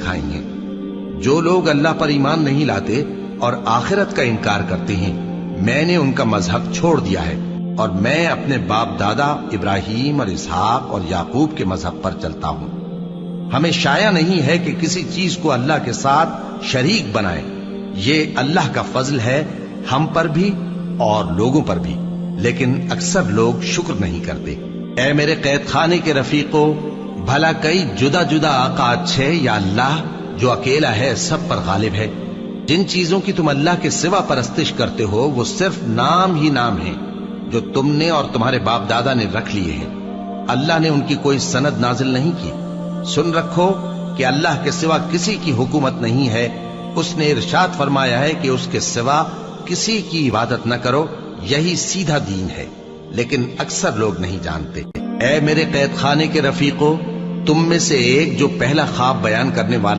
سکھائیں گے۔ جو لوگ اللہ پر ایمان نہیں لاتے اور آخرت کا انکار کرتے ہیں، میں نے ان کا مذہب چھوڑ دیا ہے اور میں اپنے باپ دادا ابراہیم اور اسحاق اور یعقوب کے مذہب پر چلتا ہوں۔ ہمیں شایع نہیں ہے کہ کسی چیز کو اللہ کے ساتھ شریک بنائیں۔ یہ اللہ کا فضل ہے ہم پر بھی اور لوگوں پر بھی، لیکن اکثر لوگ شکر نہیں کرتے۔ اے میرے قید خانے کے رفیقو، بھلا کئی جدا جدا آقا اچھے یا اللہ جو اکیلا ہے سب پر غالب ہے؟ جن چیزوں کی تم اللہ کے سوا پرستش کرتے ہو وہ صرف نام ہی نام ہیں جو تم نے اور تمہارے باپ دادا نے رکھ لیے ہیں۔ اللہ نے ان کی کوئی سند نازل نہیں کی۔ سن رکھو کہ اللہ کے سوا کسی کی حکومت نہیں ہے۔ اس نے ارشاد فرمایا ہے کہ اس کے سوا کسی کی عبادت نہ کرو، یہی سیدھا دین ہے، لیکن اکثر لوگ نہیں جانتے۔ اے میرے قید خانے کے رفیقو، تم میں سے ایک جو پہلا خواب بیان کرنے والا